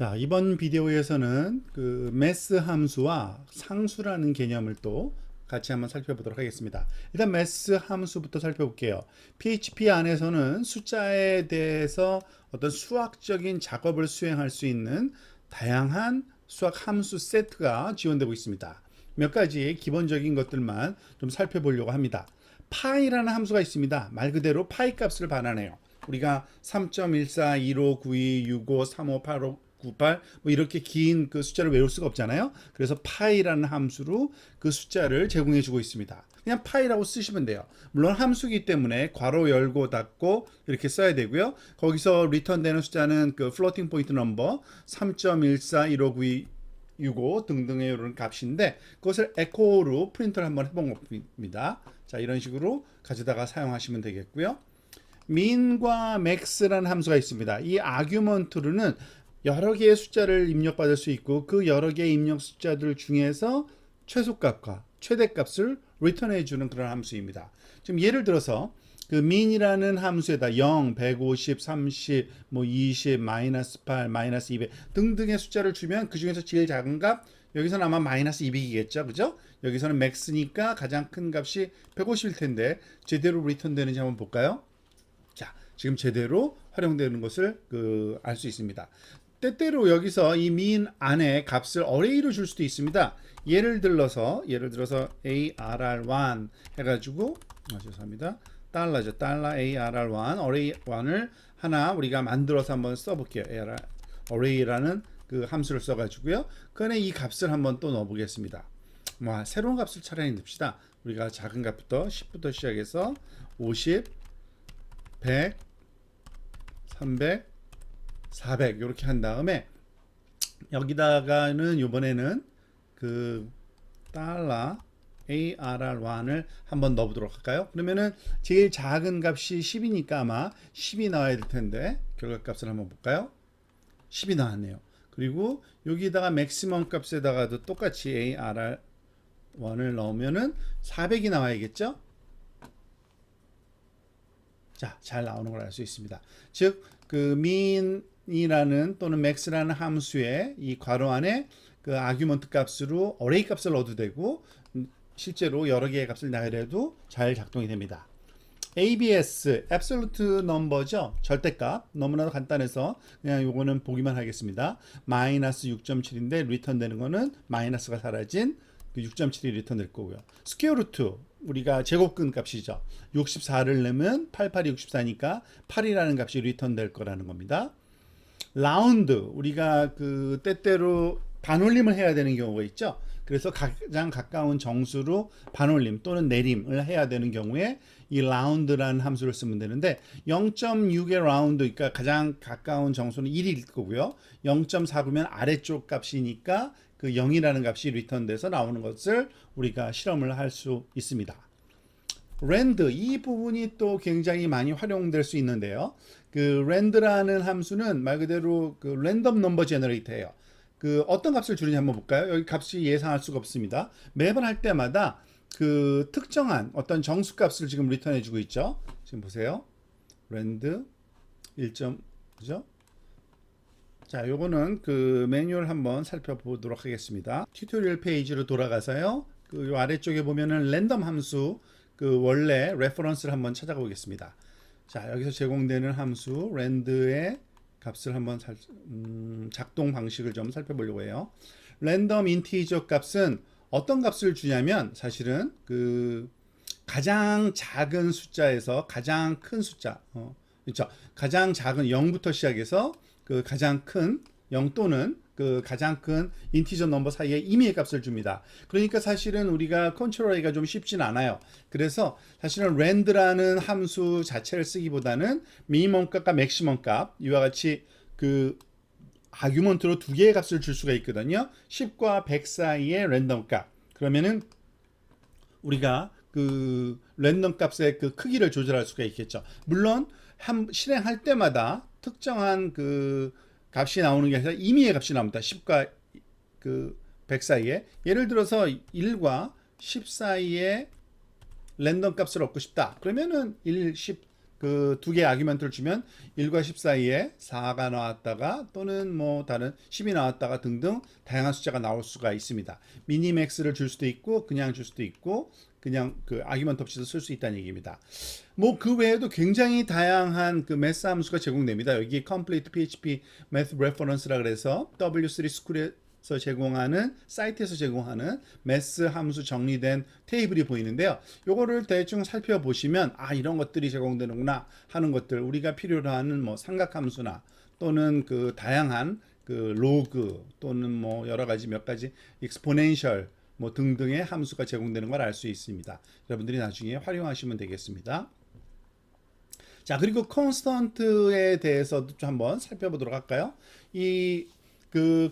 자, 이번 비디오에서는 그 매스 함수와 상수라는 개념을 또 같이 한번 살펴보도록 하겠습니다. 일단 매스 함수부터 살펴볼게요. PHP 안에서는 숫자에 대해서 어떤 수학적인 작업을 수행할 수 있는 다양한 수학 함수 세트가 지원되고 있습니다. 몇 가지 기본적인 것들만 좀 살펴보려고 합니다. 파이라는 함수가 있습니다. 말 그대로 파이 값을 반환해요. 우리가 3.14, 15, 92, 65, 35, 85, 98 뭐 이렇게 긴 그 숫자를 외울 수가 없잖아요. 그래서 파이라는 함수로 그 숫자를 제공해 주고 있습니다. 그냥 파이라고 쓰시면 돼요. 물론 함수기 때문에 괄호 열고 닫고 이렇게 써야 되고요. 거기서 리턴되는 숫자는 그 플로팅 포인트 넘버 3.14, 1592 65 등등의 이런 값인데 그것을 에코로 프린트를 한번 해본 겁니다. 자, 이런 식으로 가져다가 사용하시면 되겠고요. min과 max라는 함수가 있습니다. 이 아규먼트로는 여러 개의 숫자를 입력받을 수 있고 그 여러 개의 입력 숫자들 중에서 최소값과 최대값을 리턴해 주는 그런 함수입니다. 지금 예를 들어서 그 min이라는 함수에다 0, 150, 30, 뭐 20, 마이너스 8, 마이너스 200 등등의 숫자를 주면 그 중에서 제일 작은 값 여기서는 아마 마이너스 200이겠죠, 그죠? 여기서는 max니까 가장 큰 값이 150일 텐데 제대로 리턴되는지 한번 볼까요? 자, 지금 제대로 활용되는 것을 알 수 있습니다. 때때로 여기서 이 min 안에 값을 어레이로 줄 수도 있습니다. 예를 들어서 ARR1 해가지고 죄송합니다. 달러죠. 달러 ARR1 어레이 1을 하나 우리가 만들어서 한번 써볼게요. ARR 어레이라는 그 함수를 써가지고요. 그 안에 이 값을 한번 또 넣어보겠습니다. 뭐 새로운 값을 차라리 넣읍시다. 우리가 작은 값부터 10부터 시작해서 50, 100, 300, 400 이렇게 한 다음에 여기다가는 이번에는 그 달러 ARR1을 한번 넣어보도록 할까요? 그러면은 제일 작은 값이 10이니까 아마 10이 나와야 될 텐데 결과값을 한번 볼까요? 10이 나왔네요. 그리고 여기다가 맥시멈 값에다가도 똑같이 ARR1을 넣으면은 400이 나와야겠죠? 자, 잘 나오는 걸 알 수 있습니다. 즉, 그 min이라는 또는 max라는 함수의 이 괄호 안에 그 아규먼트 값으로 어레이 값을 넣어도 되고 실제로 여러 개의 값을 나열해도 잘 작동이 됩니다. ABS, absolute number죠. 절대값. 너무나도 간단해서 그냥 요거는 보기만 하겠습니다. 마이너스 6.7인데 리턴되는 거는 마이너스가 사라진 그 6.7이 리턴될 거고요. 스퀘어 루트 우리가 제곱근 값이죠. 64를 넣으면 88이 64니까 8이라는 값이 리턴될 거라는 겁니다. 라운드 우리가 그 때때로 반올림을 해야 되는 경우가 있죠. 그래서 가장 가까운 정수로 반올림 또는 내림을 해야 되는 경우에 이 라운드라는 함수를 쓰면 되는데 0.6의 라운드 그러니까 가장 가까운 정수는 1일 거고요. 0.49면 아래쪽 값이니까 그 0이라는 값이 리턴돼서 나오는 것을 우리가 실험을 할 수 있습니다. 랜드 이 부분이 또 굉장히 많이 활용될 수 있는데요. 그 랜드라는 함수는 말 그대로 그 랜덤 넘버 제너레이터예요. 그 어떤 값을 주는지 한번 볼까요? 여기 값이 예상할 수가 없습니다. 매번 할 때마다 그 특정한 어떤 정수 값을 지금 리턴해 주고 있죠. 지금 보세요. 랜드 1점 그죠? 자, 요거는 그 매뉴얼 한번 살펴보도록 하겠습니다. 튜토리얼 페이지로 돌아가서요. 그 요 아래쪽에 보면은 랜덤 함수 그 원래 레퍼런스를 한번 찾아가 보겠습니다. 자, 여기서 제공되는 함수 랜드의 값을 한번 작동 방식을 좀 살펴보려고 해요. 랜덤 인티저 값은 어떤 값을 주냐면 사실은 그 가장 작은 숫자에서 가장 큰 숫자, 그렇죠? 가장 작은 0부터 시작해서 그 가장 큰 0 또는 그 가장 큰 인티저 넘버 사이에 임의의 값을 줍니다. 그러니까 사실은 우리가 컨트롤하기가 좀 쉽진 않아요. 그래서 사실은 랜드라는 함수 자체를 쓰기보다는 미니멈 값과 맥시멈 값 이와 같이 그 아규먼트로 두 개의 값을 줄 수가 있거든요. 10과 100 사이의 랜덤 값. 그러면은 우리가 그 랜덤 값의 그 크기를 조절할 수가 있겠죠. 물론 실행할 때마다 특정한 그 값이 나오는 게 아니라 임의의 값이 나옵니다. 10과 그 100 사이에. 예를 들어서 1과 10 사이에 랜덤 값을 얻고 싶다. 그러면은 1, 10 그 두 개의 아규먼트를 주면 1과 10 사이에 4가 나왔다가 또는 뭐 다른 10이 나왔다가 등등 다양한 숫자가 나올 수가 있습니다. 미니맥스를 줄 수도 있고 그냥 줄 수도 있고 그냥 그 아규먼트 없이도 쓸 수 있다는 얘기입니다. 뭐 그 외에도 굉장히 다양한 그 매스 함수가 제공됩니다. 여기 Complete PHP Math Reference라 그래서 W3 School에서 제공하는 사이트에서 제공하는 매스 함수 정리된 테이블이 보이는데요. 요거를 대충 살펴보시면 아 이런 것들이 제공되는구나 하는 것들 우리가 필요로 하는 뭐 삼각함수나 또는 그 다양한 그 로그 또는 뭐 여러 가지 몇 가지 익스포넨셜 뭐 등등의 함수가 제공되는 걸 알 수 있습니다. 여러분들이 나중에 활용하시면 되겠습니다. 자, 그리고 컨스턴트에 대해서도 좀 한번 살펴보도록 할까요? 그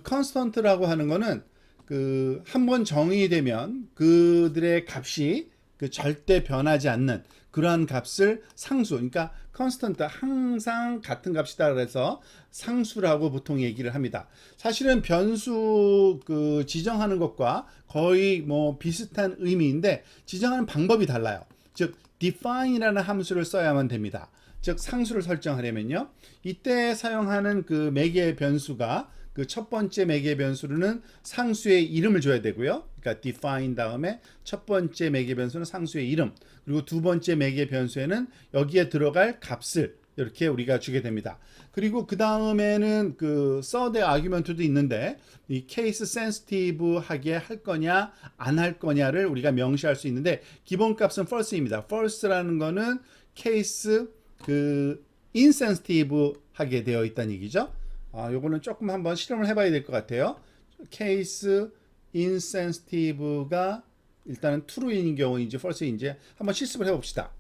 컨스턴트라고 하는 거는 그 한번 정의되면 그들의 값이 그 절대 변하지 않는 그러한 값을 상수, 그러니까 컨스턴트 항상 같은 값이다 그래서 상수라고 보통 얘기를 합니다. 사실은 변수 그 지정하는 것과 거의 뭐 비슷한 의미인데 지정하는 방법이 달라요. 즉 define이라는 함수를 써야만 됩니다. 즉 상수를 설정하려면요. 이때 사용하는 그 매개 변수가 그 첫 번째 매개 변수로는 상수의 이름을 줘야 되고요. 그러니까 define 다음에 첫 번째 매개 변수는 상수의 이름, 그리고 두 번째 매개 변수에는 여기에 들어갈 값을 이렇게 우리가 주게 됩니다. 그리고 그 다음에는 그 third argument도 있는데 이 case sensitive 하게 할 거냐 안 할 거냐를 우리가 명시할 수 있는데 기본 값은 false입니다. false라는 거는 case 그 insensitive 하게 되어 있다는 얘기죠. 요거는 조금 한번 실험을 해봐야 될 것 같아요. case insensitive가 일단은 true인 경우인지 false인지 한번 실습을 해봅시다.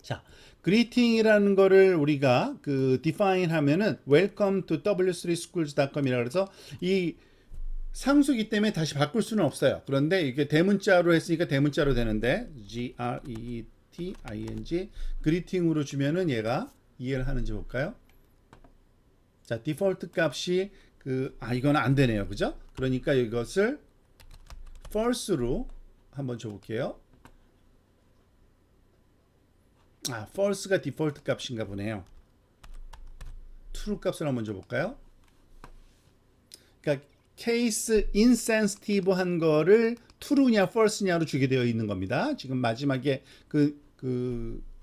자, greeting이라는 거를 우리가 그 define 하면은 welcome to w3schools.com이라 그래서 이 상수기 때문에 다시 바꿀 수는 없어요. 그런데 이게 대문자로 했으니까 대문자로 되는데 greeting greeting으로 주면은 얘가 이해를 하는지 볼까요? 자, 디폴트 값이 이건 안 되네요. 그죠? 그러니까 이것을 false로 한번 줘볼게요. false가 디폴트 값인가 보네요. true 값을 한번 줘볼까요? 그러니까 case insensitive 한 거를 true냐 false냐로 주게 되어 있는 겁니다. 지금 마지막에 그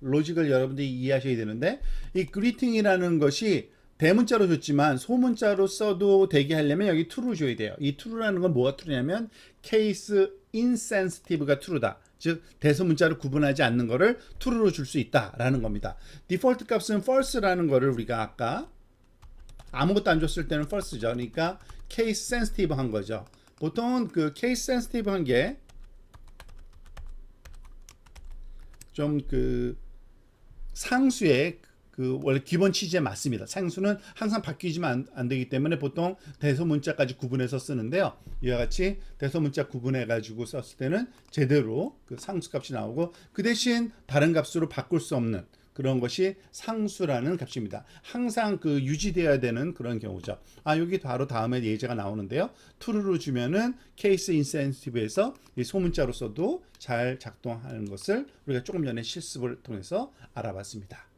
로직을 여러분들이 이해하셔야 되는데 이 greeting이라는 것이 대문자로 줬지만 소문자로 써도 되게 하려면 여기 true를 줘야 돼요. 이 true라는 건 뭐가 true냐면 case insensitive가 true다. 즉 대소문자를 구분하지 않는 거를 true로 줄 수 있다라는 겁니다. 디폴트 값은 false라는 거를 우리가 아까 아무것도 안 줬을 때는 false죠. 그러니까 case sensitive 한 거죠. 보통은 그 case sensitive 한 게 좀 그 상수의 그 원래 기본 취지에 맞습니다. 상수는 항상 바뀌지만 안 되기 때문에 보통 대소문자까지 구분해서 쓰는데요. 이와 같이 대소문자 구분해 가지고 썼을 때는 제대로 그 상수값이 나오고 그 대신 다른 값으로 바꿀 수 없는 그런 것이 상수라는 값입니다. 항상 그 유지되어야 되는 그런 경우죠. 여기 바로 다음에 예제가 나오는데요. true로 주면은 case insensitive에서 이 소문자로 써도 잘 작동하는 것을 우리가 조금 전에 실습을 통해서 알아봤습니다.